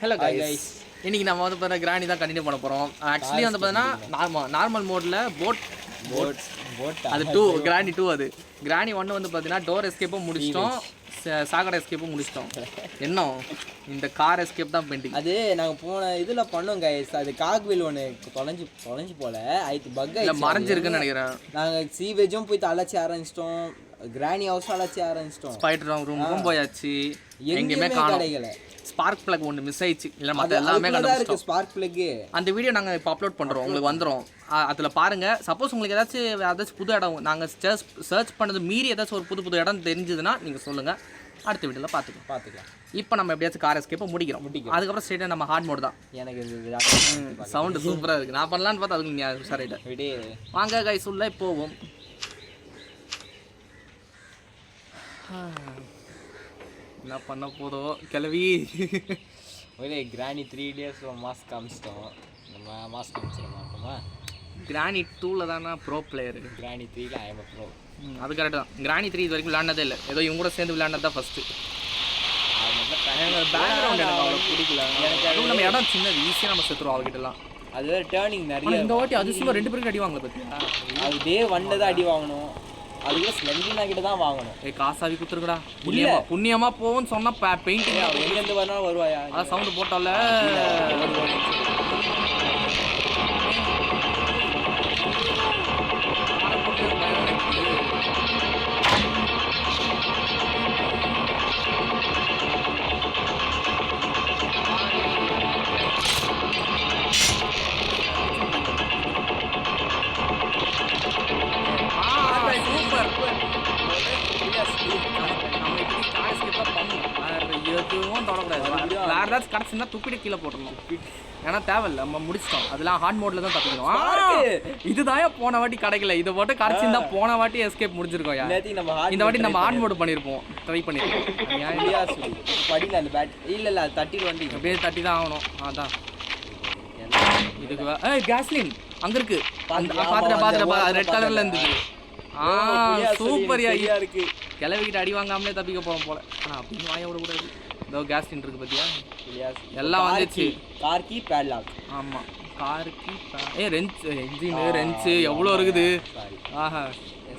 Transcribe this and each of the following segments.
Hello guys, இன்னைக்கு நம்ம வந்து பார்த்தா கிராணி தான் கண்டினியூ பண்ண போகிறோம். ஆக்சுவலி வந்து பார்த்தீங்கன்னா நார்மல் மோடில் போட் அது 2 கிராணி 2 அது கிராணி 1 வந்து பார்த்தீங்கன்னா டோர் எஸ்கேப்பும் முடிச்சிட்டோம், சாக்கடை எஸ்கேப்பும் முடிச்சிட்டோம். என்ன இந்த கார் எஸ்கேப் தான் பெண்டிங். அது நாங்கள் போன இதில் பண்ணோம் கைஸ். அது காக்வில் ஒன்று தொலைஞ்சு போல ஆயிடுச்சு, பக் ஆயிடுச்சு, மறைஞ்சிருக்குன்னு நினைக்கிறேன். நாங்கள் சீவேஜும் போய் அழைச்சி ஆரம்பிச்சிட்டோம், கிராணி ஹவுஸும் அழைச்சி ஆரம்பிச்சிட்டோம், ஸ்பைடர் ரூமுக்கும் போயாச்சு, எங்கேயுமே கிடைக்கல. ஸ்பார்க் பிளக் ஒன்று மிஸ் ஆயிடுச்சு, இல்லை மற்ற எல்லாமே இருக்கு. ஸ்பார்க் பிளக் அந்த வீடியோ நாங்கள் இப்போ அப்லோட் பண்ணுறோம், உங்களுக்கு வந்துடும். அதில் பாருங்கள். சப்போஸ் உங்களுக்கு ஏதாச்சும் புது இடம் நாங்கள் சர்ச் பண்ணது மீறி ஏதாச்சும் ஒரு புது இடம் தெரிஞ்சதுன்னா நீங்கள் சொல்லுங்கள், அடுத்த வீடியோவில் பார்த்துக்கலாம். இப்போ நம்ம எப்படியாச்சும் கார் எஸ்கேப்பை முடிக்கிறோம். அதுக்கப்புறம் ஸ்ட்ரெயிட்டாக நம்ம ஹார்ட் மோட் தான். எனக்கு சவுண்டு சூப்பராக இருக்குது. நான் பண்ணலான்னு பார்த்தா அதுக்கு நீங்கள் சரிட்டேன். வாங்க கைஸ் உள்ள போவோம். என்ன பண்ண போதோ கிளவி. ஒரே கிராணி 3 days மாஸ்க் காமிச்சிட்டோம். நம்ம மாஸ்க் காமிச்சிடமா? கிராணி 2ல் தானே ப்ரோ பிளேயரு, கிராணி 3ல் ஐ எம் ப்ரோ. அது கரெக்ட் தான். கிராணி 3 இது வரைக்கும் விளையாண்டதே இல்லை, ஏதோ இவங்க கூட சேர்ந்து விளையாண்டது தான் ஃபஸ்ட்டு. பேக்ரவுண்ட் எனக்கு அவ்வளோ பிடிக்கல. அதுவும் நம்ம இடம் சின்னது, ஈஸியாக நம்ம செத்துருவோம் அவகிட்டலாம். அது வேறு டேர்னிங் நிறைய. இந்த வாட்டி அதிசயமாக 2 பேருக்கு அடி வாங்கல பற்றியா? அது டே 1 தான் அடி வாங்கணும், அதுக்கு ஸ்லெண்டினா கிட்ட தான் வாங்கணும். காசாவி குத்துருக்கடா. புண்ணியமா போவோன்னு சொன்னா பெயிண்டிங் எங்கேருந்து வரணும் வருவாயா? அதான் சவுண்டு போட்டால எதுவும் தொடக்கூடாது. வேறு ஏதாச்சும் கிடச்சுன்னா துப்பிட்டு கீழே போட்டுடணும், ஏன்னா தேவையில்லை, நம்ம முடிச்சிட்டோம். அதெல்லாம் ஹார்ட் மோடில் தான் தப்பிக்கணும். இதுதான் போன வாட்டி கிடைக்கல, இதை போட்டு கிடச்சிருந்தா போன வாட்டி எஸ்கேப் முடிஞ்சிருக்கோம். இந்த வாட்டி நம்ம ஹார்ட் மோடு பண்ணியிருப்போம், ட்ரை பண்ணியிருப்போம். படிக்கல அந்த பேட் இல்லை அது தட்டி வந்து அப்படியே தட்டி தான் ஆகணும். அதான் இதுக்கு கேஸ்லின் அங்கே இருக்கு, பார்த்துட்டேன் ரெட் கலரில் இருந்தது. சூப்பரியா இருக்கு. கிளவிக்கிட்ட அடி வாங்காமலே தப்பிக்க போகிறோம் போல. ஆனால் அப்படின்னு வாய விடக்கூடாது. இதோ கேஸ்டின் இருக்கு பார்த்தியா, எல்லாம் வந்துச்சு. கார்கி பேட்லாக். ஆமாம், கார்கி ரென்ச், என்ஜின் ரென்ச்சு எவ்வளோ இருக்குது. ஆஹா,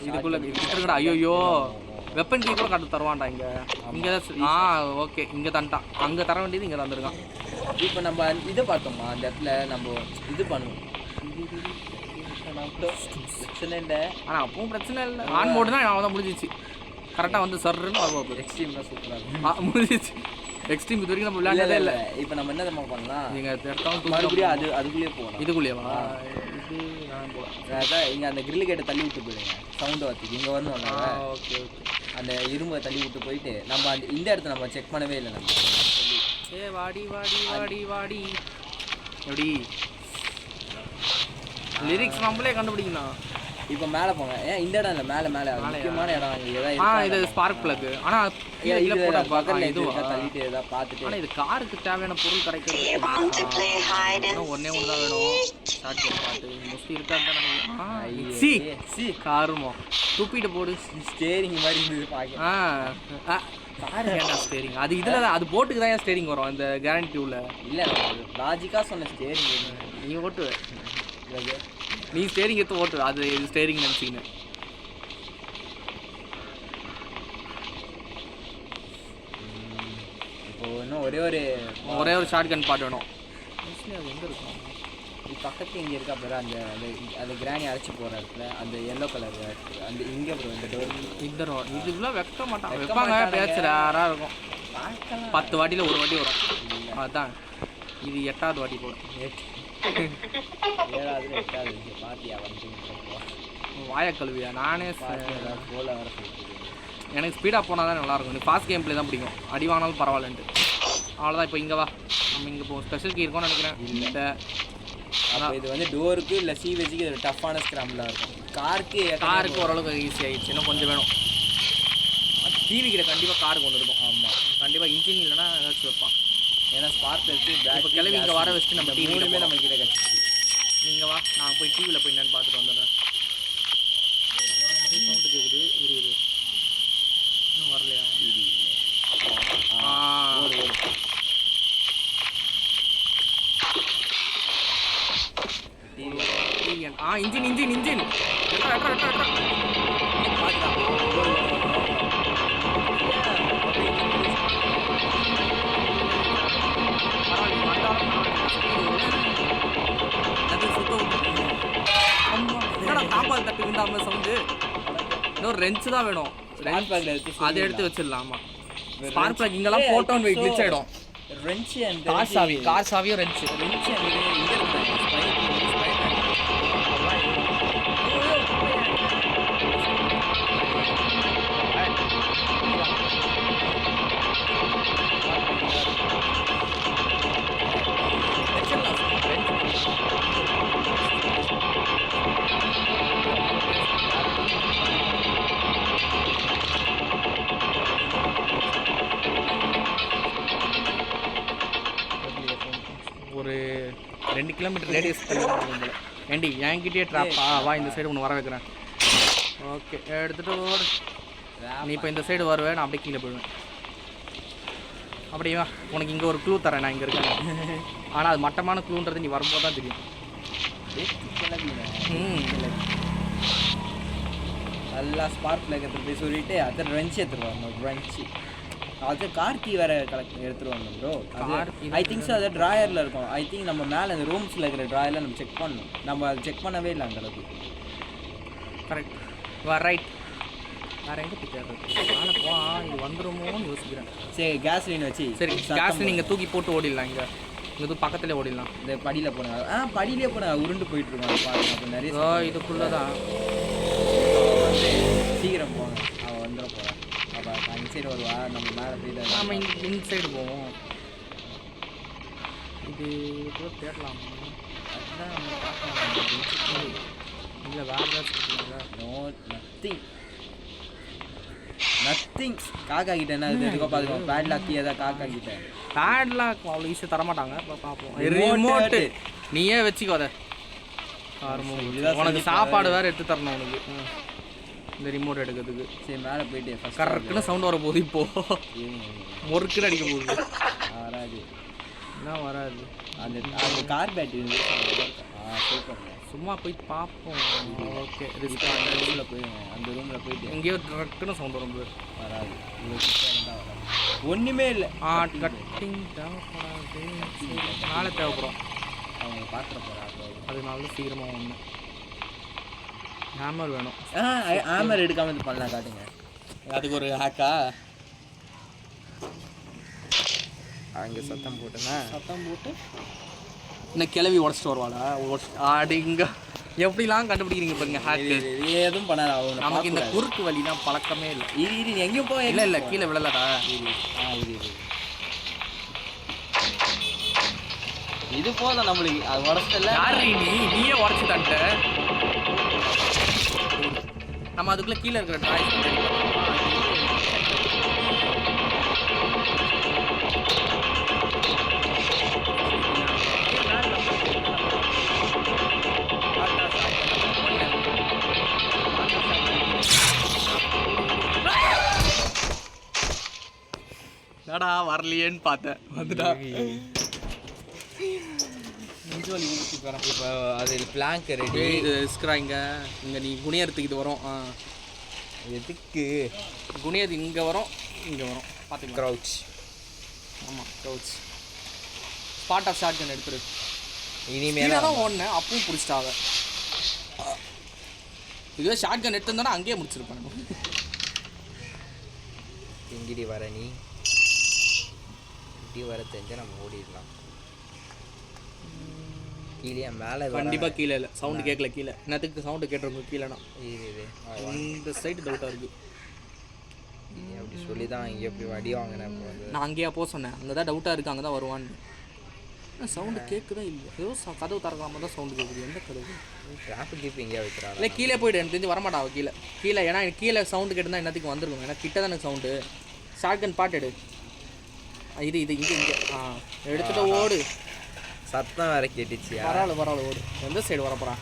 இதுக்குள்ளே இருக்குடா. ஐயோ, வெப்பன் கீ கூட காட்டு தருவான்டா. இங்கே தான். ஓகே, இங்கே தந்துட்டான். அங்கே தர வேண்டியது இங்கே தந்துருக்கான். இப்போ நம்ம இதை பார்த்தோமா, அந்த இடத்துல நம்ம இது பண்ணுவோம். பிரச்சனை இல்லை, ஆனால் அப்பவும் பிரச்சனை இல்லை. ஆன் மோடு தான் அவன் தான் முடிஞ்சிச்சு. கரெக்டாக வந்து சர்ன்னு வருவோம். எக்ஸ்ட்ரீம் தான் சூப்பராக இருக்கும். முடிஞ்சிச்சு. எக்ஸ்ட்ரீம் இது வரைக்கும் நம்ம விளையாண்டதே இல்லை. இப்போ நம்ம என்ன நம்ம பண்ணலாம், நீங்கள் மறுபடியும் அதுக்குள்ளேயே போகலாம். இதுக்குள்ளேயேவா? அதான் இங்கே அந்த கிரில் கேட்டை தள்ளி விட்டு போயிடுங்க, சவுண்டை வச்சுக்கு இங்கே வரணும். ஓகே அந்த இரும்பை தள்ளி விட்டு போயிட்டு நம்ம இந்த இடத்த நம்ம செக் பண்ணவே இல்லை. நம்ம வாடி வாடி வாடி வாடி எப்படி லிரிக்ஸ் நம்மளே கண்டுபிடிக்கணும். இப்போ மேலே போங்க. இந்த இடம் இல்லை, மேலே முக்கியமான இடம் இது ஸ்பார்க் பிளக். ஆனால் இதில் போட்டால் பார்க்கல, இது தள்ளிட்டு எதாவது பார்த்துட்டு. ஆனால் இது காருக்கு தேவையான பொருள் கிடைக்கிறது ஒன்றே ஒன்று தான் வேணும். பாட்டு மோஸ்ட்லி இருக்காது. சி காருமோ துப்பிட்டு போடு. ஸ்டேரிங் மாதிரி இருந்தது பார்க்க. காரு ஏன்டா ஸ்டேரிங்? அது இதில் தான், அது போட்டுக்கு தான் ஸ்டேரிங் வரும் இந்த கேரண்டியூவில். இல்லை லாஜிக்காக சொன்ன ஸ்டேரிங் நீ ஓட்டு, நீ ஸ்டேரிங் எடுத்து ஓட்டு, அது ஸ்டேரிங் நினச்சிக்கின்னு. இப்போ இன்னும் ஒரே ஒரு ஷார்ட் கன் பாட்டு வேணும். மோஸ்ட்லி அது எங்கே இருக்கும்? இது பக்கத்து இங்கே இருக்கா பிறகு அந்த கிராணி அரைச்சி போகிற இடத்துல அந்த எல்லோ கலர் அந்த இங்கே அப்புறம் இந்த டோர் இதுக்குலாம் வைக்க மாட்டாங்க. வைப்பாங்க, பேச்சு ரேராக இருக்கும். 10 வாட்டியில் ஒரு வாட்டி வரும். அதுதான் இது 8வது வாட்டி போல. 7வது 8வது பாத்தியா வந்து வாய கழுவியா? நானே போல வர சொல்லிட்டு எனக்கு ஸ்பீடாக போனால் தான் நல்லாயிருக்கும். நீ ஃபாஸ்ட் கேம் பிளே தான் பிடிக்கும், அடி வாங்கினாலும் பரவாயில்லன்ட்டு. அவ்வளோதான். இப்போ இங்கே வா, நம்ம இங்கே இப்போ ஸ்பெஷல் கீ இருக்கும்னு நினைக்கிறேன். இல்லை, இது வந்து டோருக்கு இல்லை சீவேஜுக்கு இது டஃப்பான ஸ்கிராம்பிளாக இருக்கும். காருக்கு ஓரளவுக்கு ஈஸி ஆகிடுச்சு, இன்னும் கொஞ்சம் வேணும். டிவி கிட்ட கண்டிப்பாக காருக்கு ஒன்று இருக்கும். ஆமாம், கண்டிப்பாக இன்ஜின் இல்லைன்னா ஏதாச்சும் வைப்பான். ஏன்னா ஸ்பார்க் வச்சு இப்போ கிளவி இங்கே வர வச்சுட்டு நம்ம டிவியுமே நம்ம கிட்ட கட்சி. நீங்கள் வா, நான் போய் டிவியில் போய் என்னன்னு பார்த்துட்டு வந்துடுறேன். சவுண்டு கேட்குது, இன்னும் வரலையா? இன்ஜின் இன்ஜின் இன்ஜின் தாப்பால் தட்டு விண்டாம சவுண்டு. இன்னொரு ரெஞ்சு தான் வேணும். அதை எடுத்து வச்சிடலாம். ஆமாம், ஸ்பார்க் பிளக் இங்கெல்லாம் போட்டோன்னு வெயிட் கிளிச் ஆகிடும். ரெஞ்சு அந்த கார் சாவியும் ரெஞ்சு ரெஞ்சு அந்த இங்கே ஒரு 2 கிலோமீட்டர் ரேடியஸ் போல. ஏண்டி என்கிட்டயே ட்ராப்பா? வா இந்த சைடு ஒன்று வர வைக்கிறேன். ஓகே, எடுத்துகிட்டு ஓடு. நீ இப்போ இந்த சைடு வருவேன், நான் அப்படியே கீழே போயிடுவேன். அப்படியே வா, உனக்கு இங்கே ஒரு க்ளூ தரேன். நான் இங்கே இருக்கேன், ஆனால் அது மட்டமான க்ளூன்றது நீ வரும்போது தான் தெரியும். நல்லா ஸ்பார்க் பிளக் எடுத்துகிட்டு போய் சொல்லிவிட்டு அதை ரெஞ்சு எடுத்துகிட்டு வரணும். ரெஞ்சு அது கார்த்தி வேறு எடுத்துகிட்டு வரணும் ப்ரோ. அது ஐ திங்க் ஸோ அது ட்ராயரில் இருக்கும். ஐ திங்க் நம்ம மேலே அந்த ரூம்ஸில் இருக்கிற ட்ராயரில் நம்ம செக் பண்ணணும். நம்ம அது செக் பண்ணவே இல்லை அந்தளவுக்கு. கரெக்ட். வா ரைட். வேறு எங்கே போய் மேலே போ. இது வந்துடுமோன்னு யோசிக்கிறேன். சரி, கேஸ்லின் வச்சு. சரி, கேஸ்லின் நீங்கள் தூக்கி போட்டு ஓடிடலாம். இங்கே பக்கத்துலேயே ஓடிடலாம். இந்த படியில் போனாங்க. படியிலே போனாங்க, உருண்டு போயிட்டு இருக்கோம். அப்போ நிறைய இதுக்குள்ளே தான். சீக்கிரம் போங்க, அவன் வந்துட போகிறான். அப்போ அந்த சைடு வருவா, நம்ம மேலே போயிட்டு நம்ம இந்த சைடு போவோம். இது கூட தேடலாம். அதுதான் நம்ம பார்க்கலாம். இல்லை வேறு ஏதாச்சும் நோ நத்திங். காக்கா கிட்ட என்ன இதுக்கோ பார்த்துக்கோ. பேட்லாக் ஏதாவது காக்கா கிட்ட பேட்லாக் அவ்வளோ ஈஸியாக தரமாட்டாங்க. இப்போ பார்ப்போம். ரிமோட்டு நீயே வச்சுக்கோ. அதை உனக்கு சாப்பாடு வேறு எடுத்து தரணும் உனக்கு இந்த ரிமோட் எடுக்கிறதுக்கு. சரி, மேலே போயிட்டு கரெக்டுன்னு சவுண்ட் வர போகுது. இப்போது மொறுக்குன்னு அடிக்க போகுது. வராது, என்ன வராது. அந்த அந்த கார் பேட்டரி சூப்பர். சும்மா போய் பார்ப்போம். ஓகே, அந்த ரூமில் போயிடுங்க. அந்த ரூமில் போயிட்டு எங்கேயோ கரெக்டுன்னு சவுண்ட் வரும். வராது, வராது, ஒன்றுமே இல்லை. கட்டிங் தேவைப்படாது, நாளை தேவைப்படும். அவங்க பார்த்துட போகிறாங்க. அதனால சீக்கிரமாக ஒன்று ஹேமர் வேணும். ஹேமர் எடுக்காமல் இது பண்ணலாம். காட்டுங்க, அதுக்கு ஒரு ஹேக்கா. அங்கே சத்தம் போட்டுங்க. சத்தம் போட்டு இன்னும் கிளவி உடச்சிட்டு வருவாளா? ஆடி இங்கே எப்படிலாம் கண்டுபிடிக்கிறீங்க பாருங்க. ஹேக்கு எதுவும் பண்ணாது. அவங்க நமக்கு இந்த குறுக்கு வழி தான் பழக்கமே இல்லை. இது எங்கேயும் போய் இல்லை இல்லை, கீழே விழலடா. இது போதும் நம்மளுக்கு. அது உடச்சதில்ல. யாரு நீயே உடச்சி தட்ட. நம்ம அதுக்குள்ளே கீழே இருக்கிற ட்ராய் என்னடா வரலையேன்னு பார்த்தேன். வந்துட்டா இப்போ அது பிளாங்க் ரெடி. இது இருக்கிறா இங்கே நீ குனியறதுக்கு இது வரும். எதுக்கு குனியது இங்கே வரும், இங்கே வரும். பார்த்துக்கலாம். க்ரௌச். ஆமாம், crouch. Spot of shotgun எடுத்துரு. இனிமேல் தான் ஒன்று அப்பவும் பிடிச்சிட்டாங்க. இதுவே ஷாட் கன் எடுத்துருந்தோன்னா அங்கேயே முடிச்சிருப்பாங்க. எங்கிடி வர நீ இப்படி வர தெரிஞ்சால் நம்ம ஓடிடலாம். கீழே மேலே கண்டிப்பாக கீழே இல்லை. சவுண்டு கேட்கல கீழே. என்னத்துக்கு சவுண்டு கேட்டுருங்க கீழேனா? இது இந்த சைடு டவுட்டாக இருக்குது. அப்படி சொல்லி தான் இங்கே எப்படி வடி வாங்கினேன். நான் அங்கேயா போக சொன்னேன். அங்கே தான் டவுட்டாக இருக்குது, அங்கே தான் வருவான்னு. சவுண்டு கேட்குதா இல்லை? ஏதோ கதவு திறக்காம தான் சவுண்டு கேட்குது. எந்த கதவு? டிராஃபிக் ஜீப் எங்கேயா வைக்கிறாங்க. இல்லை கீழே போய்ட்டு எனக்கு தெரிஞ்சு வரமாட்டா கீழே. கீழே ஏன்னா கீழே சவுண்டு கேட்டுதான் என்னத்துக்கு வந்துருக்கும். ஏன்னா கிட்ட தான் எனக்கு சவுண்டு. ஷாட் கன் பாட்டு எடு. இது இங்கே எடுத்துகிட்டு ஓடு. சத்தம் வேறு கேட்டுச்சு. பரவாயில்ல ஓடு. எந்த சைடு வரப்போகிறான்?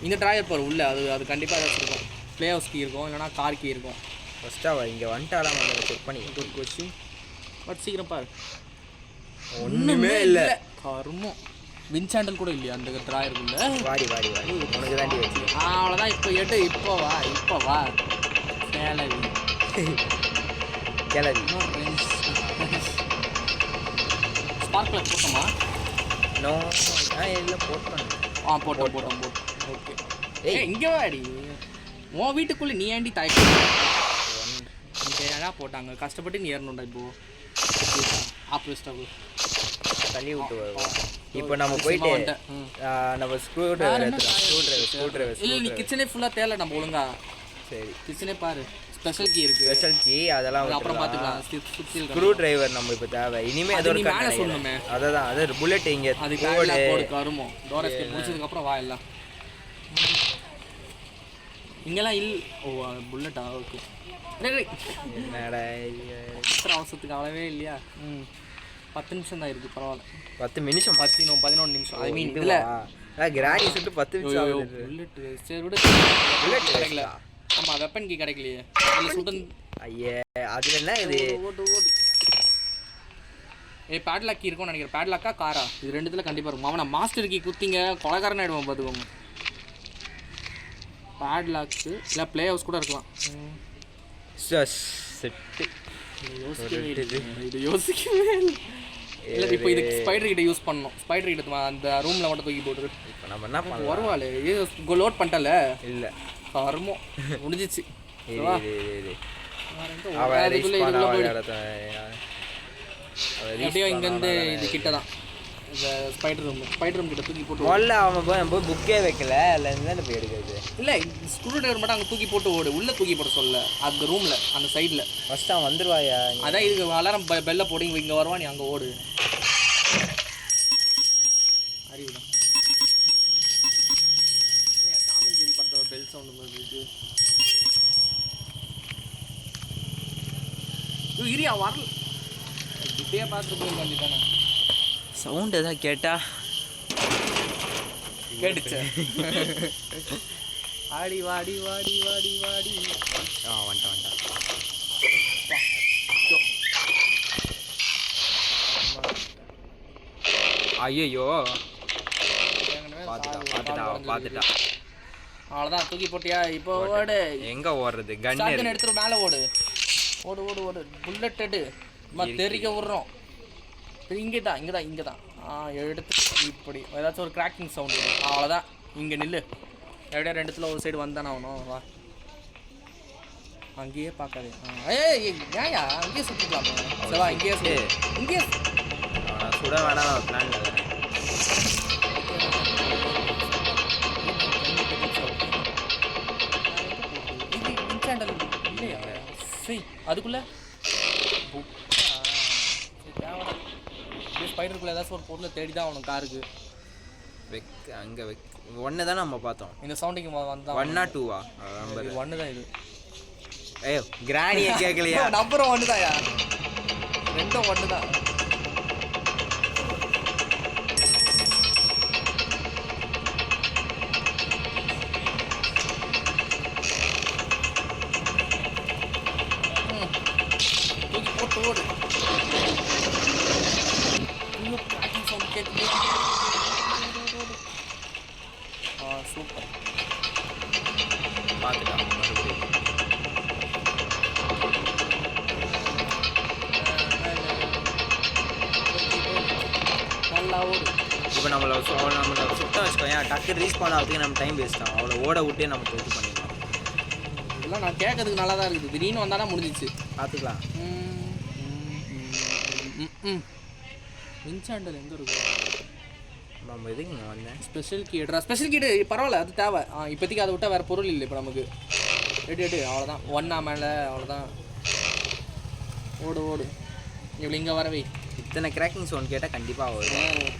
இந்த ட்ராயர் பாரு உள்ள. அது கண்டிப்பாக ஏதாச்சும் இருக்கும். ப்ளே ஹவுஸ் கீ இருக்கும், இல்லைனா கார் கீ இருக்கும். ஃபஸ்ட்டாக இங்கே வந்துட்டாலாம் வந்து செக் பண்ணி ஒரு கொஸ்டின். பட் சீக்கிரம் பாரு. ஒன்றுமே இல்லை. கருமம். வின்சாண்டல் கூட இல்லையா அந்த ட்ராயருக்குள்ள? வாடி உனக்கு தாண்டி வச்சு அவ்வளோதான். இப்போ எடு, இப்போ வா கிளவி ஸ்பார்க் பிளக் போட்டோமா? நோ இல்லை போட்டோம். போட்டோம். ஓகே. இங்கே வாடி, உன் வீட்டுக்குள்ளே நீ ஏண்டி தயக்கம்? இங்கே ஏன்னா போட்டாங்க, கஷ்டப்பட்டு நீ ஏறணும்டா. இப்போ ஆப்போசிட்டாக தள்ளி விட்டு வருவோம். இப்போ நம்ம போயிட்டு நம்ம ஸ்க்ரூ டிரைவர் இல்லை, நீ கிச்சனே ஃபுல்லாக தேவை நம்ம ஒழுங்கா. சரி கிச்சனே பாரு, ஸ்பெஷல் கீ இருக்குது. ஸ்பெஷல் கீ அதெல்லாம் அப்புறம் பார்த்துக்கலாம். ஸ்க்ரூ டிரைவர் நம்ம இப்போ தேவை. இனிமேல் அது ஒரு மேலே சொல்லணுமே. அது புல்லட் இங்கே அது போடு வருமோ. டோர் எஸ்கேப் முடிச்சதுக்கப்புறம் வா எல்லாம். இங்கெல்லாம் ஓ புல்லட்டா? ஓகே. என்னடா அவசரத்துக்கு அவ்வளவே இல்லையா? 10 நிமிஷம் தான் இருக்குது. பரவாயில்ல. 10 நிமிஷம் 11 நிமிஷம். ஐ மீன் இதில் கிராணி சுட்டு 10 நிமிஷம் புல்லட்டு. சரி விட, புல்லட் கிடைக்கல. ஆமாம், வெப்பன் கீ கிடைக்கலையே. அதில் சுட்டு ஐயே, அதில் என்ன இது? ஓடு பேட்லாக் கீ இருக்கும்னு நினைக்கிறேன். பேட்லாக்கா காரா? இது ரெண்டுத்துல கண்டிப்பாக இருக்கும். அவனை மாஸ்டர் கீ குத்திங்க கொலைகாரன் ஆகிடுவான் பார்த்துக்கோங்க. பேட்லாக்ஸு இல்லை ப்ளே ஹவுஸ் கூட இருக்கலாம். செட்டு இது யோசிக்கவே இல்லை. இப்போ இதுக்கு ஸ்பைடர் கிட்ட யூஸ் பண்ணணும். ஸ்பைடர் கிட்ட அந்த ரூமில் மட்டும் தூக்கி போட்டுரு. இப்போ நம்ம என்ன பண்ணலாம்? வருவாள் லோட் பண்ணிட்டல? இல்லை, கருமோ முடிஞ்சிச்சு. எப்படியோ இங்கேருந்து இது கிட்ட தான் இந்த ஸ்பைடர் ரூம் கிட்ட தூக்கி போட்டு முதல்ல அவன் போய் புக்கே வைக்கல. இல்லை இருந்தால் போய் எடுக்கிறது. இல்லை, ஸ்க்ரூ டிரைவர் மட்டும் அங்கே தூக்கி போட்டு ஓடு. உள்ளே தூக்கி போட சொல்ல, அந்த ரூமில் அந்த சைடில். ஃபஸ்ட்டு அவன் வந்துடுவாயா? அதான் இதுக்கு அலாரம் பெல்ல போடு. இங்கே வருவான், நீ அங்கே ஓடு. அறிவுதான். டாம் அண்ட் ஜெர்ரி படத்தோட பெல் சவுண்டு மாதிரி இருக்கு. இரியா வரல, இப்படியே பார்த்துட்டு போய் வேண்டியதானே. சவுண்ட் எதாவது கேட்டா கேட்டுச்சு. ஆடி வாடி வந்துட்டான். ஐயோ, பார்த்துட்டா. அவ்வளோதான், தூக்கி போட்டியா? இப்போ ஓடு. எங்கே ஓடுறது? கன் எடுத்துட்டு மேலே ஓடு. புல்லட் எடு. தெரிக்க விட்றோம். இங்கே தான் எடுத்து இப்படி ஏதாச்சும் ஒரு கிராக்கிங் சவுண்டு. அவ்வளோதான், இங்கே நில்லு. எப்படியா ரெண்டுத்துல ஒரு சைடு வந்தானே ஆகணும். வா, அங்கேயே பார்க்காதே. ஏயா அங்கேயே சுற்றிக்கலாமா? சரிவா, இங்கேயே சுட வேணாம். பிளான் இல்லையா? சரி, அதுக்குள்ளே ஸ்பைடருக்குள்ள ஏதாச்சும் ஒரு பொருளை தேடி தான் அவனுக்கு காருக்கு அங்கே ஒன்று தான் நம்ம பார்த்தோம். இந்த சவுண்டிங் வந்தா 1 or 2 1 தான் இது. ஐயோ, கிராணியை கேட்கலையா? நம்பரும் 1 தான்யா, ரெண்டும் 1 தான். தூக்கி போட்டு ஓடு. சூப்பர், பார்த்துட்டான். நல்லா ஓடு. இப்போ நம்மளை சுத்தம் வச்சுக்கோங்க. டக்கு ரீச் பண்ணாததுக்கு நம்ம டைம் வேஸ்ட் ஆகும். அவ்வளோ ஓட விட்டே நம்ம இது பண்ணிக்கலாம். இதெல்லாம் நான் கேட்கறதுக்கு நல்லா தான் இருக்குது. திடீர்னு வந்தானா முடிஞ்சிச்சு. பார்த்துக்கலாம். வின்சாண்டல் எங்கே இருக்கும்? நம்ம எதுக்கு இங்கே வந்தேன்? ஸ்பெஷல் கீடுறா. ஸ்பெஷல் கீடு பரவாயில்ல, அது தேவை. இப்போதைக்கு அதை விட்டால் வேறு பொருள் இல்லை இப்போ நமக்கு. எடு அவ்வளோதான். 1 மேலே அவ்வளோதான். ஓடு இவ்வளோ இங்கே வரவே. இத்தனை கிராக்கிங் சவுண்ட் கேட்டால் கண்டிப்பாக வரும்.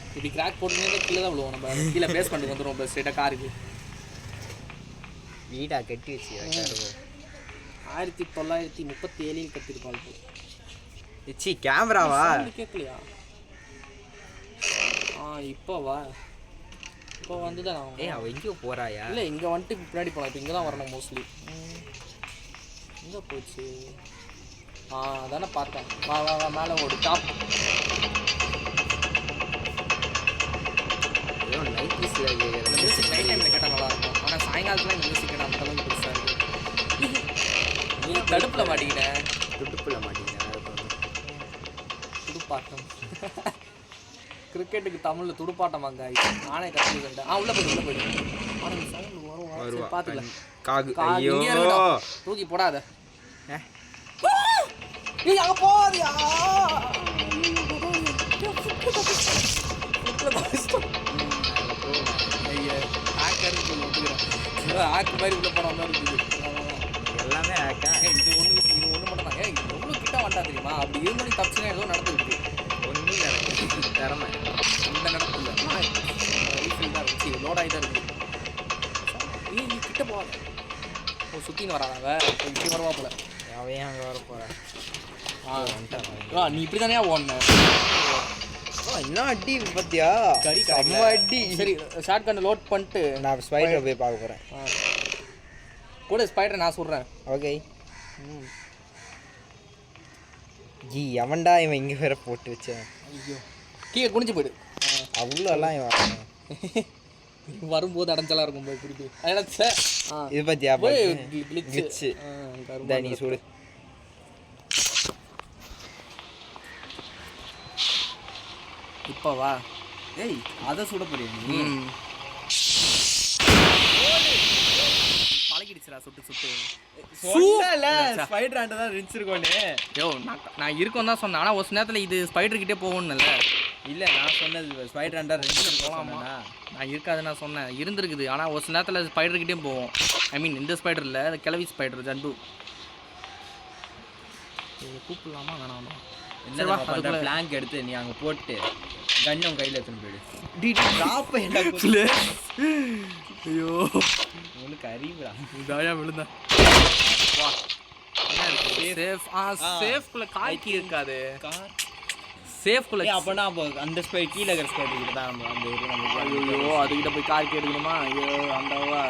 இப்படி கிராக் போட்டுருந்தே கீழே தான் விழுவோம். நம்ம கீழே பேஸ் பண்ணிட்டு வந்துடும். இப்போ ஸ்ட்ரெயிட்டாக காருக்கு வீடாக கட்டி வச்சு 1937 கட்டிருப்பாள். சி கேமராவா? கேட்கலையா? இப்போ வா, இப்போ வந்து தான் அவள் எங்கேயோ போகிறாயா? இல்லை, இங்கே வந்துட்டு பின்னாடி போகலாம். இப்போ இங்கே தான் வரணும் மோஸ்ட்லி. எங்கே போச்சு? அதானே பார்த்தேன். வா மேலே ஓடு. டாப் மியூசிக்காக கேட்குறேன். இந்த மியூசிக் நைட் டைமில் கேட்டால் நல்லாயிருக்கும். ஆனால் சாயங்காலத்தில் இந்த மியூசிக் கேட்டால் அந்த அளவுக்கு பெருசாக இருக்குது. நீ தடுப்பில் மாட்டிக்கிட்டேன். துடுப்பாட்டம். கிரிக்கெட்டுக்கு தமிழில் துடுப்பாட்டம் வாங்க. நானே கற்றுக்கிட்டேன். உள்ளே போய்ட்டு ஆனால் சவுண்டு வரும். பார்த்துக்கலாம். ஐயோ தூக்கி போடாத. நீ அங்கே போதியா? ஆக்கு மாதிரி உள்ள போன மாதிரி இருக்குது. எல்லாமே ஆக்கா. இது ஒன்று மட்டும் தான். எவ்வளோ கிட்ட வந்தா தெரியுமா? அப்படி இருந்தோடனே தப்புனா ஏதோ நடந்துருக்கு. ஒன்றும் நடக்குது. திறமை அந்த நடக்குது. ரீஃபில் தான் இருந்துச்சு. லோடாகி தான் இருக்குது. நீ கிட்ட போகாத. சுற்றின்னு வராதாவ இப்படி வருவா போல. அவையும் அங்கே வர போகிறேன். நீ இப்படி தானே ஓடன. இன்னும் அடி பார்த்தியா? செம்ம அடி. சரி ஷார்ட் கன் லோட் பண்ணிட்டு நான் ஸ்பைடரை போய் பார்க்க போகிறேன். கூட ஸ்பைடரை நான் சொல்கிறேன். ஓகே. ஜி அவன்டா இவன் இங்கே வேற போட்டு வச்சேன். ஐயோ கீழே குனிஞ்சு போயிடு. அவ்வளோலாம் இவன் வரும்போது அடைஞ்சலாம் இருக்கும் போய் திருப்பி இது பார்த்தியா? கிளிச்சு நீ சூடு. இப்போ வா. ஏய் அதை சுட போறியா நீ? பழகிடுச்சுடா சுட்டு சுட்டு. ஸ்பைடர் ஆண்ட தான் ரிஞ்சிருக்கோன்னு. யோ நான் இருக்கோன்னு தான் சொன்னேன். ஆனால் ஒரு நேரத்தில் இது ஸ்பைடர்கிட்டே போகணும்ல. இல்லை நான் சொன்னது ஸ்பைடர் ஆண்டா ரிஞ்சிருக்கோம். நான் இருக்காது நான் சொன்னேன். இருந்திருக்குது. ஆனால் ஒரு நேரத்தில் ஸ்பைடர்கிட்டேயும் போவோம். ஐ மீன் இந்த ஸ்பைடர் இல்லை, கிளவி ஸ்பைடர் ஜண்டு. கூப்பிடலாமா வேணாமா? என்ன பிளாங்க் எடுத்து நீ அங்கே போட்டு கன்னம் கையில் எடுத்துன்னு போயிடு. ஐயோ உங்களுக்கு அறிவுடா. இதாயா விழுந்தா. சேஃப்குள்ள காய்க்கு இருக்காது. சேஃப்குள்ள அப்போனா அப்போ அந்த ஸ்பைட் கீழே இருக்கிற ஸ்பைட் தான் நம்ம. ஐயோ அதுக்கிட்ட போய் காய்க்கு எடுக்கணுமா? ஐயோ அந்தவா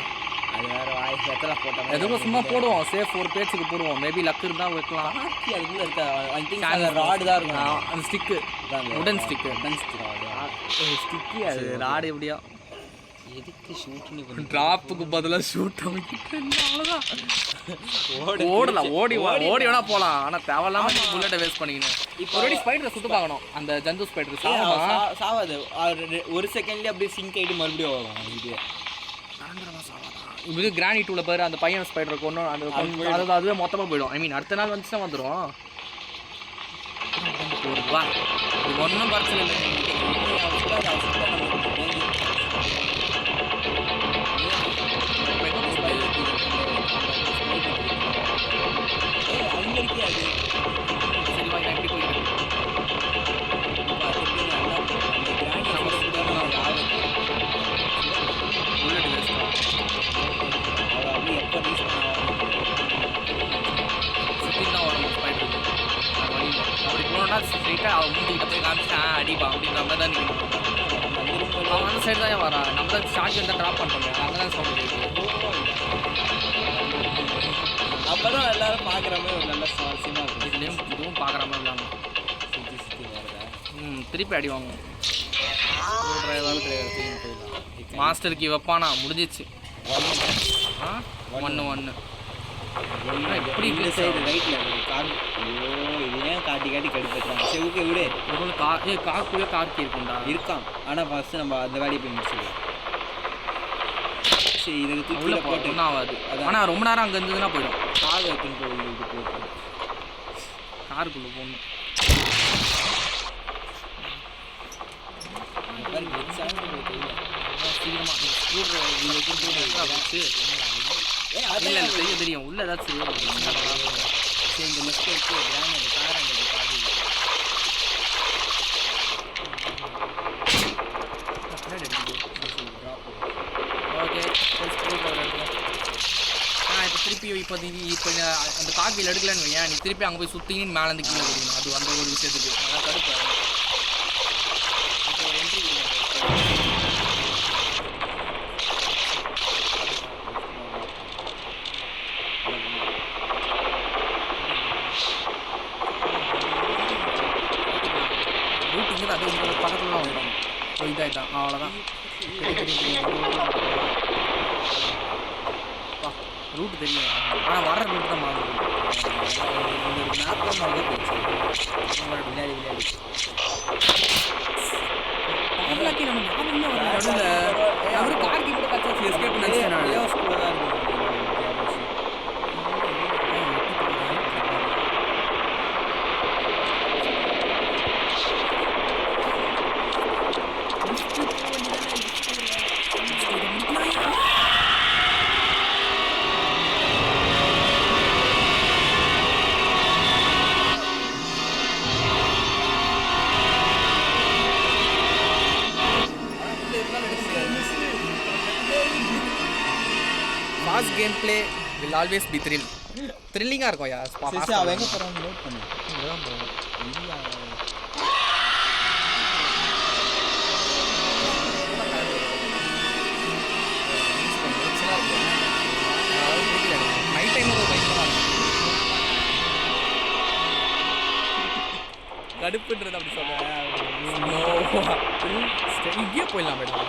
அது வேறு வாய்ஸ் எத்தனை போட்டோம். எதுவும் சும்மா போடுவோம். சேஃப் ஒரு பேச்சுக்கு போடுவோம். மேபி லக் இருந்தால் வைக்கலாம். கார்த்தி அதுக்குள்ளே இருக்கா? ஐ திங்க் அந்த ராடு தான் இருக்கும். அந்த ஸ்டிக்கு உடன் ஸ்டிக்கு. ஸ்டிக்கு அது ராடு எப்படியா? எதுக்கு ஷூட்னு ட்ராப்புக்கு பதிலாக ஷூட் அவ்வளோதான். ஓடலாம். ஓடி வேணா போகலாம். ஆனால் தேவையில்லாம புல்லட்டை வேஸ்ட் பண்ணிக்கணும். இப்போ ஒரு ஸ்பைடரை சுட்டு பார்க்கணும். அந்த ஜந்து ஸ்பைடர் சாவாது. ஒரு செகண்ட்லேயே அப்படியே சிங்க் ஆகிட்டு மறுபடியும் வரும். இது இது கிரானி 2ல பாரு அந்த பையன் ஸ்பைடருக்கு ஒன்றும் அந்த அதுவே மொத்தமாக போயிடும். ஐ மீன் அடுத்த நாள் வந்துச்சுன்னா வந்துடும். வா இது ஒன்றும் பிரச்சனை இல்லை. அங்கே இருக்கே அது. சரி வா நான் எப்படி போயிட்டு ஸ்ட்ரைட்டாக அவன் மூஞ்சிக்கிட்ட போய் காமிச்சிட்டேன் அடிப்பா அப்படின்ற மாதிரி தான் நிற்கணும். அவன் அந்த சைடு தான் வரான். நம்ம தான் ஷார்ட் தான் ட்ராப் பண்ணுறோம். அங்கே தான் சவுண்ட் இருக்குது. அப்போ தான் எல்லோரும் பார்க்குற மாதிரி ஒரு நல்ல சுவாரஸ்யமாக இருக்கும். இதுவும் பார்க்குற மாதிரி இல்லாமல் சுற்றி சுற்றி வருது. திருப்பி அடி வாங்குவோம். மாஸ்டருக்கு வைப்பானா முடிஞ்சிச்சு. 1-1 எப்படி இந்த சைடு ரைட்டில் கார். ஐயோ இது ஏன் காட்டி கடுப்பேற்றாங்க. சரி ஓகே விடு. காக்குள்ளே கார்த்தி இருக்குண்டா இருக்கான். ஆனால் ஃபஸ்ட்டு நம்ம அந்த வேலையை போய் முடிச்சிடுவோம். சரி இதுக்கு தூக்கில் போட்டு ஒன்றும் ஆகாது. ஆனால் ரொம்ப நேரம் அங்கே இருந்ததுன்னா போயிடும். கார் எடுத்துன்னு போய் இது போட்டு காருக்குள்ளே போகணும். தெரியும் உள்ள ஏதாச்சும் இந்த மிஸ்டேக் கார் ஓகே இப்போ திருப்பி இப்போ அந்த கார் வீல் எடுக்கலன்னு வையா, நீ திருப்பி அங்கே போய் சுற்றின்னு மேலேருந்து கீழே கொடுக்கணும். அது அந்த ஒரு விஷயத்துக்கு அதான் கடுப்பு. இப்போ என்ட்ரி ரூட்டிங்கிறது அது உங்களுக்கு பக்கத்தில் தான் வந்துடும். இதாகிட்டான் அவ்வளோதான். ரூட் தெரியும், ஆனால் வர்ற ரூட் தான் மாறுது. மேப் தான் விளையாடி அவருக்கு கார்கி கூட கச்சாச்சு எஸ்கேப் நினைச்சேன் நான். Fast gameplay will always be thrilling-ஆ இருக்கும் யா. சரி அவன் எங்க போறான்னு நோட் பண்ணு. இங்கதான் போறோம். நைட் டைம் ஒரு பயங்கரமா கடுப்புன்றது அப்படி சொல்றேன். இங்கேயே போயிடலாம் மேடம்.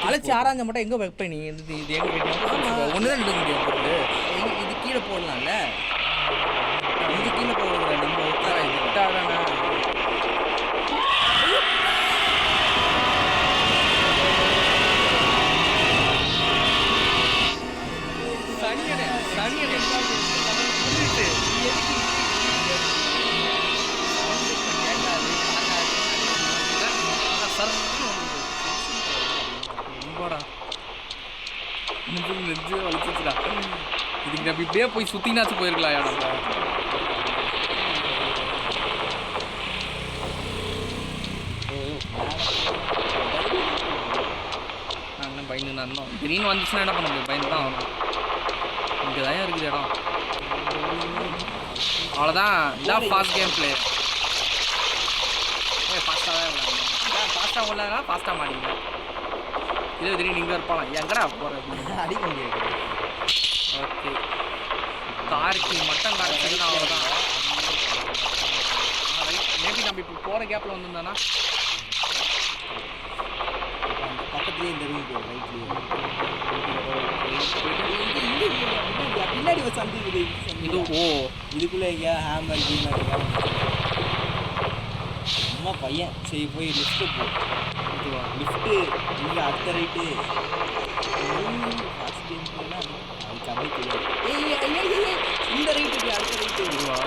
அழைச்சி ஆராய்ஞ்ச மட்டும் எங்கே வைப்ப நீ? இது எங்கே ஒன்று தான் எடுக்க முடியும் பொருள். இது கீழே போடலாம்ல, இங்கே கீழே போடுற நம்ம விட்டாதானே. சனியனே சனியனே நெஞ்சு வலிச்சுடா. இதுக்கு நம்ம இப்படியே போய் சுத்தினாச்சு போயிருக்கலாம் நம்ம. நான் என்ன பயந்து நான் கிரீன் வந்துச்சுன்னா என்ன பண்ண முடியும்? பயந்து தான் ஆகணும். இங்கே தான் இருக்குது இடம். அவ்வளோதான். இதான் ஃபாஸ்ட் கேம் பிளே. ஃபாஸ்ட்டாக தான் விளையாடணும். ஃபாஸ்ட்டாக விளையாடா ஃபாஸ்ட்டாக மாட்டிக்கலாம். இதே திடீர்னு இங்கே இருப்பாங்க எங்கடா போகிறது அடிக்க முடியாது. ஓகே கார்க்கு மட்டும் கார்க்கு அவ்வளோதான். மேபி நம்ம இப்போ போகிற கேப்பில் வந்துருந்தானா பக்கத்துலேயே இந்த ரூம் போகும் பின்னாடி ஒரு சந்தி இது. ஓ இதுக்குள்ளே எங்கேயா ஹேமர் கீமர் அம்மா பையன் சரி போய் லிஃப்ட்டு போ. லிஃப்ட்டு இங்கே அடுத்த ரைட்டு ஃபஸ்ட் டைம் போனால் அதுக்கு அப்படியே தெரியாது. இந்த ரைட்டுக்கு அடுத்த ரைட்டு இதுவா?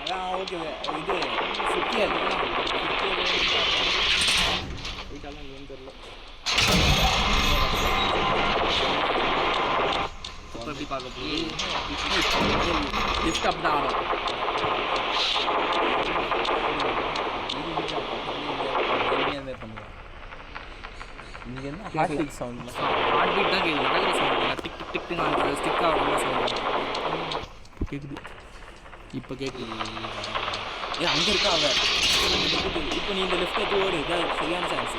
அதான் ஓகே. இது சுத்தியல் எப்படி பார்க்க போகுது? லிஃப்ட் அப் தான் ஆகும். இங்கே என்ன heartbeat sound? Heartbeat தான் கேட்குது. நடக்கிற சவுண்ட் டிக் டிக் டிக்னு அந்த ஸ்டிக் ஆகிற சவுண்ட் கேட்குது. இப்போ கேட்குது. அங்கே இருக்கா அவ. இப்போ நீ இந்த லெஃப்ட் எடுத்து ஓடு. இதான் சரியான சான்ஸ்.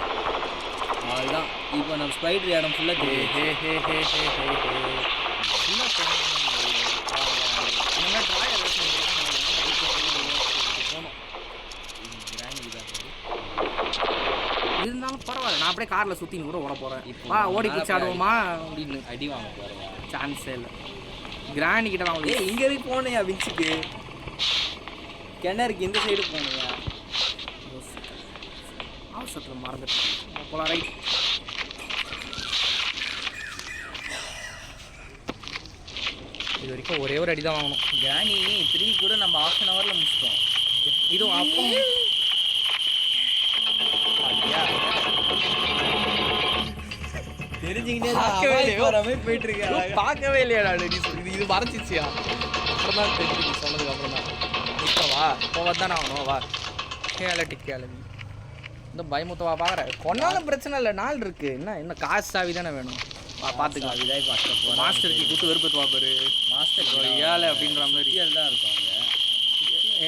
அதுதான் இப்போ நம்ம ஸ்பைடர் இடம் ஃபுல்லாக தெரியும். ஹே ஹே ஹே ஹே ஹே ஹே ஃபுல்லாக இந்த மாதிரி ட்ராயர் போகணும். இருந்தாலும் பரவாயில்ல. நான் அப்படியே காரில் சுற்றின்னு கூட ஓட போகிறேன். இப்போ ஓடி பிடிச்சி ஆடுவோமா அப்படின்னு அடி வாங்க போகிறேன். சான்ஸே இல்லை. கிராணி கிட்ட வாங்க. இங்கே இருக்கு போனையா வின்ஸுக்கு கிணறுக்கு இந்த சைடு போனையா? அவசரத்தில் மறந்துட்டேன். போகலாம். ரைட். இது வரைக்கும் ஒரே ஒரு அடி தான் வாங்கணும். கிராணி 3 கூட நம்ம ½ அன் ஹவரில் முடிச்சிட்டோம். இதுவும் அப்போ தெரிஞ்சுக்கிட்டே போயிட்டு இருக்கேன். பார்க்கவே இல்லையாடா இது இது மறைச்சிச்சியா? அப்புறம் தான் தெரிஞ்சு சொன்னதுக்கு அப்புறம் தான். இப்போ வா போவதானே ஆகணும். வா கேளவி இந்த பயமுத்தவா பார்க்குற கொண்டாலும் பிரச்சனை இல்லை. நாள் இருக்குது. என்ன காசு சாவி தானே வேணும். பார்த்துக்கலாம். இதாக இப்போ மாஸ்டருக்கு குத்து வெறுப்பு பாப்பாரு மாஸ்டர் ஏழை அப்படின்ற மாதிரி தான் இருக்கும் அவங்க.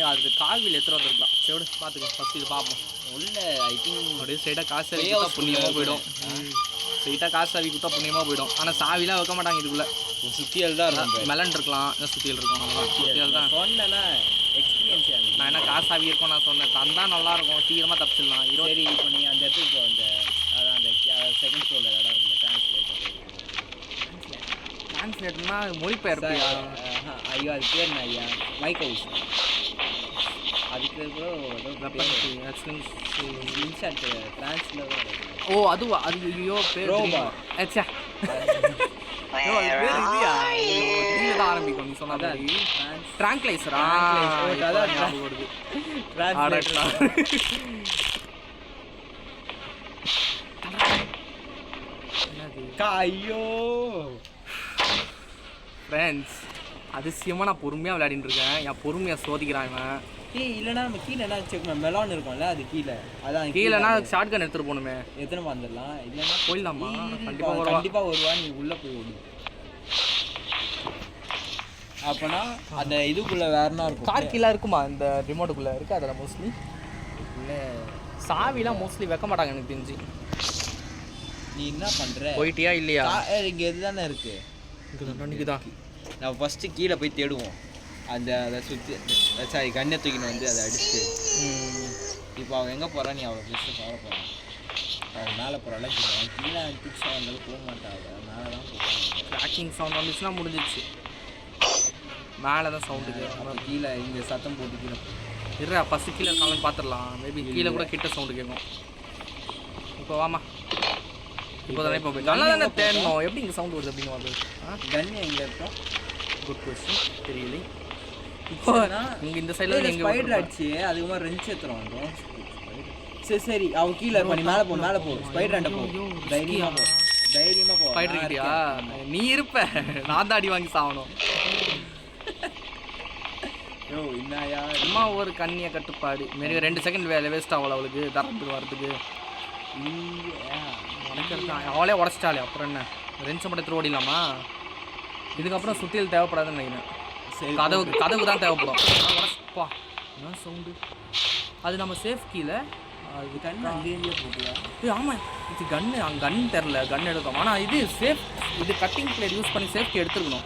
அது கால்வில் எத்தனை வந்துருக்கலாம். சரி பார்த்துக்கலாம். ஃபஸ்ட் இது பார்ப்போம். உள்ள ஐ திங்க் அப்படியே ஸ்ட்ரைட்டாக காசு குத்தா புண்ணியமாக போயிடும். ஸ்ட்ரைட்டாக காசு சாவி குத்தா புண்ணியமாக போயிடும். ஆனால் சாவிலாம் வைக்க மாட்டாங்க இதுக்குள்ளே. சுத்தியல் தான் இருக்கும். மெலன் இருக்கலாம், இல்லை சுத்தியல் இருக்கும். சுத்தியல் தான் சொன்னேன்னா எக்ஸ்பீரியன்ஸ் ஆகுது. நான் என்ன காசு சாவி இருக்கும் நான் சொன்னேன். தந்தா நல்லாயிருக்கும், சீக்கிரமாக தப்பிச்சிடலாம். சரி இப்போ நீ அந்த இடத்துக்கு போ. அதான் அந்த செகண்ட் ஃப்ளோரில் இடம் இருக்குல்ல டிரான்ஸ்லேட்டர்னா மொழிபெயர்ப்பு. ஐயோ அது பேர் என்ன ஐயா? Mike house. அதுக்கு கூட ஓ அதுவா? அது ஐயோ பேர் ஆரம்பிக்கும். நீ சொன்னா ட்ராங்க்லைசரா? ஐயோ ஃப்ரெண்ட்ஸ், அதிசயமாக நான் பொறுமையாக விளையாடிட்டு இருக்கேன். என் பொறுமையாக சோதிக்கிறான் இவன். இல்லைன்னா நம்ம கீழே என்ன செக் மெலான் இருக்கும்ல, அது கீழே. அதான் கீழேனா ஷார்ட் கன் எடுத்துகிட்டு போகணுமே. எத்தனை வந்துடலாம்? இல்லைன்னா போயிடலாமா? கண்டிப்பாக வருவா. நீ உள்ளே போய் ஓடு. அப்போனா அந்த இதுக்குள்ளே வேறனா இருக்கும். கார் கீழே இருக்குமா? இந்த ரிமோட்டுக்குள்ளே இருக்குது. அதில் மோஸ்ட்லி இல்லை சாவிலாம் மோஸ்ட்லி வைக்க மாட்டாங்க எனக்கு தெரிஞ்சு. நீ என்ன பண்ணுற? போயிட்டியா இல்லையா? இங்கே எது தானே இருக்குது. இங்கே தான் நம்ம ஃபஸ்ட்டு கீழே போய் தேடுவோம். அதை சுற்றி சாரி கண்ணை தூக்கின்னு வந்து அதை அடிச்சுட்டு. இப்போ அவன் எங்கே போகிறான்? நீ அவளை பிடிச்சி போக போகிறான். அவன் மேலே போகிறாள். கீழே டிக்ஸ் வந்தாலும் போக மாட்டான். அவள் மேலே தான் போகிறான். ட்ராக்கிங் சவுண்ட் வந்துச்சுன்னா முடிஞ்சிச்சு. மேலே தான் சவுண்டுக்கு. அப்புறம் கீழே இங்கே சத்தம் போட்டு கீழே இருடா ஃபஸ்ட்டு கீழே காலம் பார்த்துடலாம். மேபி கீழே கூட கிட்ட சவுண்டு கேட்கும். இப்போ வாமா. இப்போ தானே இப்போ நல்லா தானே தேடணும். எப்படி இங்கே சவுண்ட் வருது அப்படின்னு வந்து கன் எங்கே இருக்கோம்? Good question. தெரியலை. இப்போ இங்கே இந்த சைடில் எங்கே ஸ்பைடர் அடிச்சு அதுக்கு ரெஞ்ச் ஏற்றுறோம். சரி அவள் கீழே பண்ணி மேலே போ. ஸ்பைடர் அண்ட போ. தைரியமாக போ. ஸ்பைடர் கிட்டியா? நீ இருப்ப, நான் தான் அடி வாங்கி சாகணும். யோ என்னையா சும்மா ஒரு கண்ணியை கட்டுப்பாடு மாரி 2 செகண்ட் வேஸ்ட் ஆகல அவளுக்கு தரத்துக்கு வரதுக்கு. அவளே உடச்சிட்டாளே. அப்புறம் என்ன ரெஞ்சை மட்டும் எடுத்து ஓடிடலாமா? இதுக்கப்புறம் சுத்தியல் தேவைப்படாதுன்னு நினைக்கிறேன். கதவுக்கு தான் தேவைப்படும். உடச்சுப்பா என்ன சவுண்டு? அது நம்ம சேஃப் கீழே. அது கண்ணு அங்கேயே போகலாம். ஆமாம் இது கன்று. அங்கே கன் தெரில. கன் எடுக்கும். ஆனால் இது சேஃப். இது கட்டிங் பிளேட் யூஸ் பண்ணி சேஃப்டி எடுத்துருக்கணும்.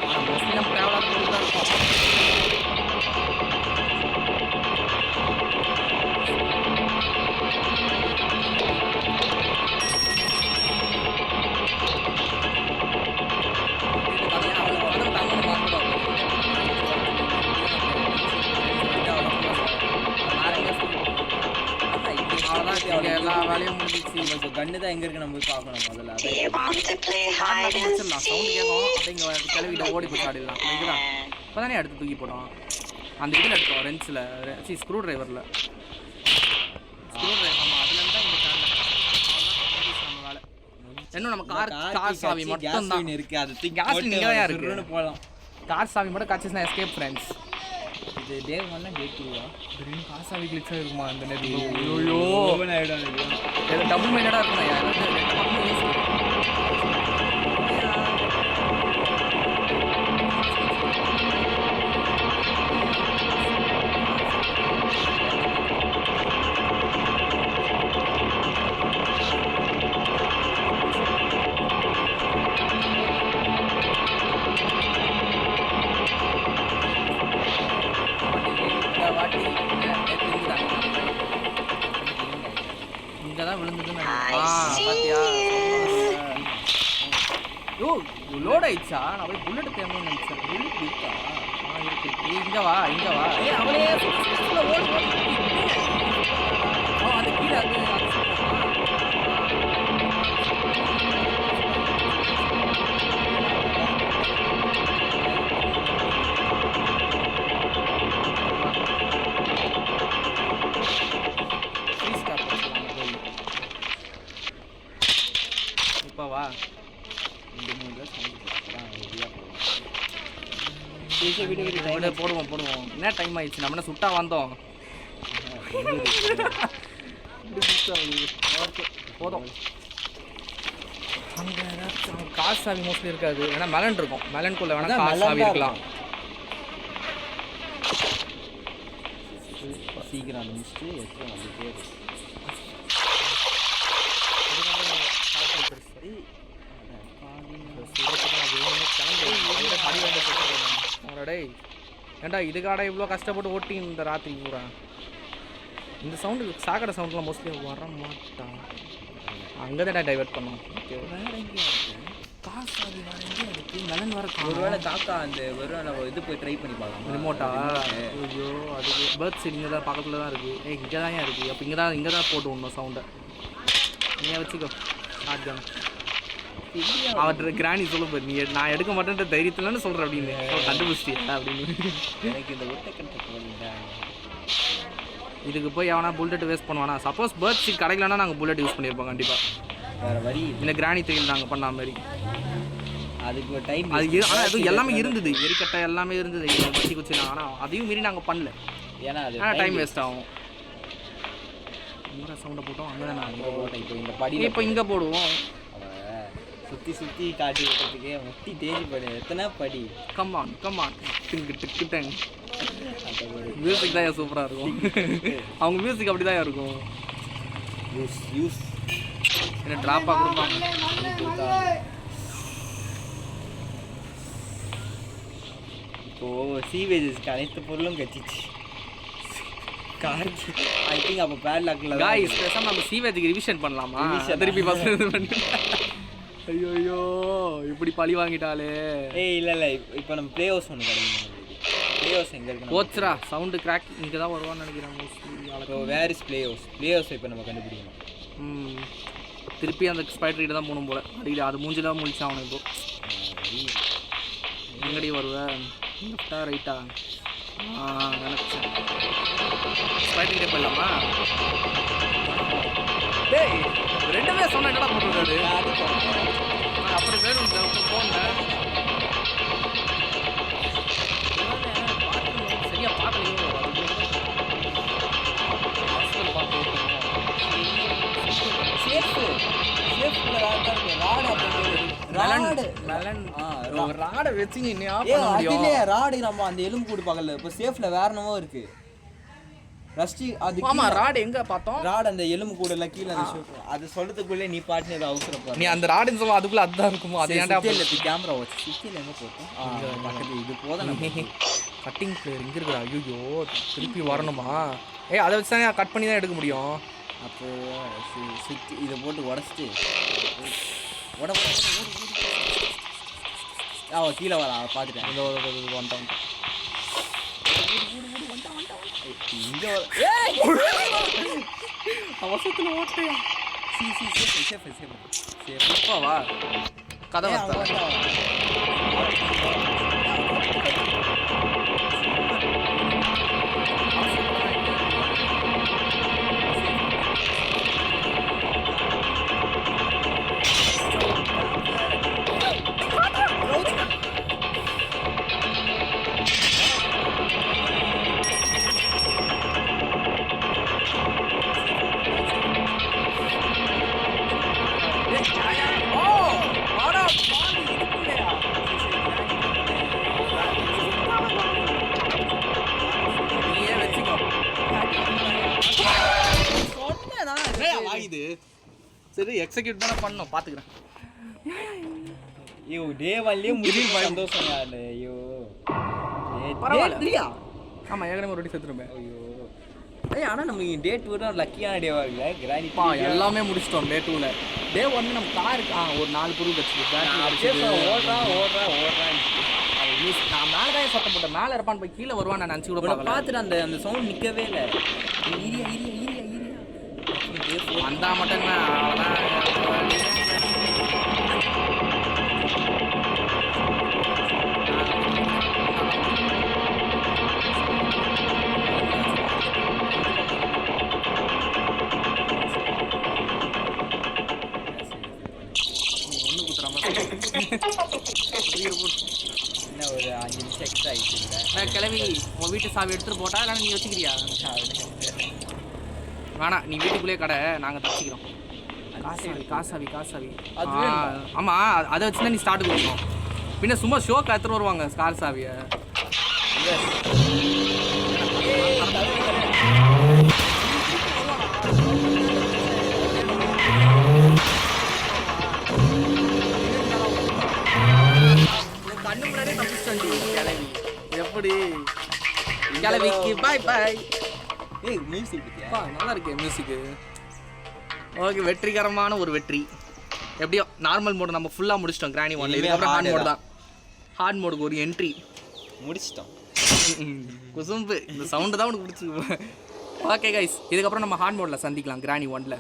ஆனால் மோஸ்ட்லி நம்ம தேவையில்லாத பொருள் தான் இருக்கும். எல்லா வேலையும் முடிஞ்சிச்சு. இப்போ கன்று தான் எங்கே இருக்கு நம்ம போய் பார்க்கணும் முதல்ல. முடிச்சிடலாம். சவுண்டு கேட்கும். அதை இங்கே கிளவிட்ட ஓடி போய் ஆடிடலாம். இதுதான் இப்போ தானே எடுத்து தூக்கி போட்டோம். அந்த இதில் எடுத்தோம் ரென்ச்சில். ஸ்க்ரூ ட்ரைவரில். ஆமாம் அதுலேருந்து தான் இந்த நம்ம வேலை. இன்னும் நம்ம கார் சாவி மட்டும் தான் இருக்குது. அது தூக்கி கேஸ் இங்கே தான் இருக்குது. போகலாம். கார் சாவி மட்டும் கிடச்சிச்சுன்னா எஸ்கேப் ஃப்ரெண்ட்ஸ். இது டே 1 டே 2 திடீர்னு கார் சாவி கிளிக்ஸாக இருக்குமா இந்த நேரத்தில்? ஐயோ டபுள் மைண்டடாக இருக்குண்ணா. யார் இங்கே தான் விழுந்ததுன்னு பார்த்தியா? ஓ லோட் ஆயிடுச்சா? நான் போய் புல்லட் தேவைன்னு நினச்சேன். புல்லட் இருக்கா? இருக்கு. இங்கே வா. அவளே ஓடு. அது கீழே அது வா. போடுவோம். என்ன டைம் ஆயிடுச்சு? நம்ம என்ன சுட்டா வந்தோம்? போதும். அங்கே ஏதாச்சும் காசு சாவி மோஸ்ட்லி இருக்காது. ஏன்னா மெலன் இருக்கும், மெலனுக்குள்ளே வேணால் காசு சாவி இருக்கலாம். சீக்கிரம் முடிச்சுட்டு எப்போ வந்துட்டே ஏன்டா இதுக்காடா இவ்வளோ கஷ்டப்பட்டு ஓட்டி இந்த ராத்திரி பூரா. இந்த சவுண்டு சாக்கடை சவுண்ட்லாம் மோஸ்ட்லி வர மாட்டான். அங்கே தான் டைவெர்ட் பண்ணோம். ஓகே வேறு எங்கேயும் காசு அது வேறு எங்கேயும் இருக்குது. மெலன் வர ஒருவேளை காக்கா அந்த வெறும் நம்ம இது போய் ட்ரை பண்ணி பார்க்கலாம். ரிமோட்டா ஐயோ அதுக்கு பேர்ட் சீட் இங்கே தான் பக்கத்தில் தான் இருக்குது. இங்கே தான் இருக்குது. அப்போ இங்கே தான் போட்டு விடணும் சவுண்டை. நீங்கள் வச்சுக்கோ ஷார்ட் கன். அவர்கிட்ட கிராணி சொல்ல போய் நீ நான் எடுக்க மாட்டேன்ற தைரியத்துலன்னு சொல்கிறேன் அப்படின்னு கண்டுபிடிச்சிட்டியா அப்படின்னு. எனக்கு இந்த ஒட்டக்கட்டை போகிறீங்க இதுக்கு போய் எவனா புல்லட் வேஸ்ட் பண்ணுவானா? சப்போஸ் பேர்ட் சீட் கிடைக்கலன்னா நாங்கள் புல்லட் யூஸ் பண்ணியிருப்போம் கண்டிப்பாக. வேறு வழி இந்த கிராணி தையல் நாங்கள் பண்ண மாதிரி அதுக்கு டைம் அது ஆனால் அது எல்லாமே இருந்தது. எரிக்கட்டை எல்லாமே இருந்தது குச்சி குச்சினா. ஆனால் அதையும் மீறி நாங்கள் பண்ணல. ஏன்னா அது டைம் வேஸ்ட் ஆகும். இங்கே சவுண்டை போட்டோம். அங்கே தான் நான் போட்டேன். இப்போ இந்த படி இப்போ இங்கே போடுவோம். சுற்றி சுற்றி காட்டி விடுறதுக்கே முட்டி தேஞ்சி படி. எத்தனை படி கம்மான் டிங்கு டிக்கு டங். மியூசிக் தான் சூப்பராக இருக்கும். அவங்க மியூசிக் அப்படி தான் இருக்கும். யூஸ் என்ன ட்ராப்பாக கொடுப்பாங்க. இப்போது சீவேஜஸ்க்கு அனைத்து பொருளும் கட்டிச்சு. கார்க்கு ஐ திங்க் அப்போ பேட்லாக்கில் காய்ஸ் பேசாமல் நம்ம சீவேஜுக்கு ரிவிஷன் பண்ணலாமா? திருப்பி பசங்க பண்ணி ஐயோ இப்படி பழி வாங்கிட்டாலே. இல்லை இப்போ நம்ம ப்ளே ஹவுஸ் ஒன்று கிடைக்கும். ப்ளே ஹவுஸ் எங்கே இருக்கு? போச்சுரா சவுண்டு கிராக் இங்கே தான் வருவான்னு நினைக்கிறேன் மோஸ்ட்லி. இப்போ வேர் இஸ் ப்ளே ஹவுஸ் இப்போ நம்ம கண்டுபிடிக்கணும். திருப்பி அந்த ஸ்பைடர்கிட்ட தான் போகணும் போல. அது மூஞ்சி தான் முடிச்சான் அவனுக்கு. எங்கடி வருவேன்? லெஃப்டா ரைட்டா? நினச்சேன் ஸ்பைடர்கிட்ட போயிடலாமா? டேய் ரெண்டுமே சொன்ன என்னடா போட்டுருக்காரு. அப்படி வேணும் போனேன் சரியா பார்க்கலையோ. ராடை வச்சு ராடு நம்ம அந்த எலும்பு கூடு பார்க்கல. இப்போ சேஃப்ல வேற என்னமோ இருக்கு. ரஷ்டி அது ஆமா ராடு எங்க பார்த்தோம்? ராடு அந்த எலும்பு கூடல கீழ அந்த அது சொல்றதுக்குள்ளே நீ பாட்டுனே அவசரப்பா. நீ அந்த ராடுன்னு சொல்ல அதுக்குள்ள அதுதான் இருக்குமோ? அது ஏன்டா இல்ல கேமரா வச்சு சுத்தில எங்க போட்டோம்? பக்கத்துல இது போத நம்ம கட்டிங் பிளேயர் இங்க இருக்குடா. ஐயோ திருப்பி வரணுமா? ஏய் அதை வச்சு தான் கட் பண்ணி தான் எடுக்க முடியும். அப்போ சுத்தி இதை போட்டு உடச்சிட்டு கீழே வரா பார்த்துட்டேன். வந்துட்டான் இங்கே அவசரத்தில் ஓட்டையா? வா கதை இது சரி எக்ஸிக்யூட் தானே பண்ணோம். பார்த்துக்கிறேன். ஐயோ டே ஒன்லயே முடியும் சந்தோஷம் யாரு. ஐயோ பரவாயில்ல. ஆமாம் ஏற்கனவே ஒரு வாட்டி செத்துருமே. ஐயோ ஆனால் நம்ம டே 2 தான் லக்கியான டேவா இல்லை. கிராண்டிப்பா எல்லாமே முடிச்சிட்டோம். டே 2ல் டே 1 நம்ம காருக்கு ஒரு 4 பொருள் வச்சுக்கிட்டு ஓடுறான். நான் மேலே தான் சத்தம் போட்டேன். மேலே இருப்பான்னு போய் கீழே வருவான் நான் நினச்சி கூட பார்த்துட்டு அந்த சவுண்ட் நிற்கவே இல்லை. வந்தா மட்டும் ஒன்று குத்துறாம என்ன ஒரு 5 நிமிஷம் எக்ஸ்ட்ரா ஆகிடுச்சு. நான் கிளம்பி உன் வீட்டு சாவி எடுத்துகிட்டு போட்டா இல்லை நீ வச்சுக்கிறியா? வேணாம் நீ வீட்டுக்குள்ளேயே கடை நாங்கள் தச்சுக்கிறோம். காசாவி அது வேணுமா? ஆமாம் அதை வச்சு தான் நீ ஸ்டார்ட் கொடுக்கணும். பின்ன சும்மா ஷோக்கு எடுத்துகிட்டு வருவாங்க கார் சாவியை. கண்ணு முன்னாடியே தப்பிச்சு கிளவி. எப்படி கிளவிக்கு பாய் பாய். மியூசிக் நல்லா இருக்கு மியூசிக்கு. ஓகே, வெற்றிகரமான ஒரு வெற்றி. எப்படியோ நார்மல் மோடு நம்ம ஃபுல்லாக முடிச்சிட்டோம் கிராணி 1. இதுக்கப்புறம் ஹார்ட் மோடு தான். ஹார்ட் மோடுக்கு ஒரு என்ட்ரி முடிச்சிட்டோம். குசும்பு இந்த சவுண்டு தான் உனக்கு பிடிச்சிருக்கு. ஓகே கைஸ், இதுக்கப்புறம் நம்ம ஹார்ட் மோடில் சந்திக்கலாம் கிராணி 1ல்.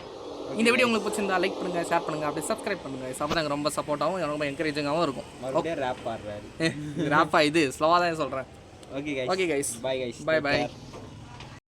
இந்த வீடியோ உங்களுக்கு பிடிச்சிருந்தா லைக் பண்ணுங்கள், ஷேர் பண்ணுங்கள், அப்படியே சப்ஸ்கிரைப் பண்ணுங்கள். அப்போ தான் ரொம்ப சப்போர்ட்டாகவும் ரொம்ப என்கரேஜிங்காகவும் இருக்கும். மறுபடியும் ரேப் பாடுறாரு. ரேப்பா இது ஸ்லோவாக தான் சொல்கிறேன். Okay guys. Okay guys, bye guys. Bye by.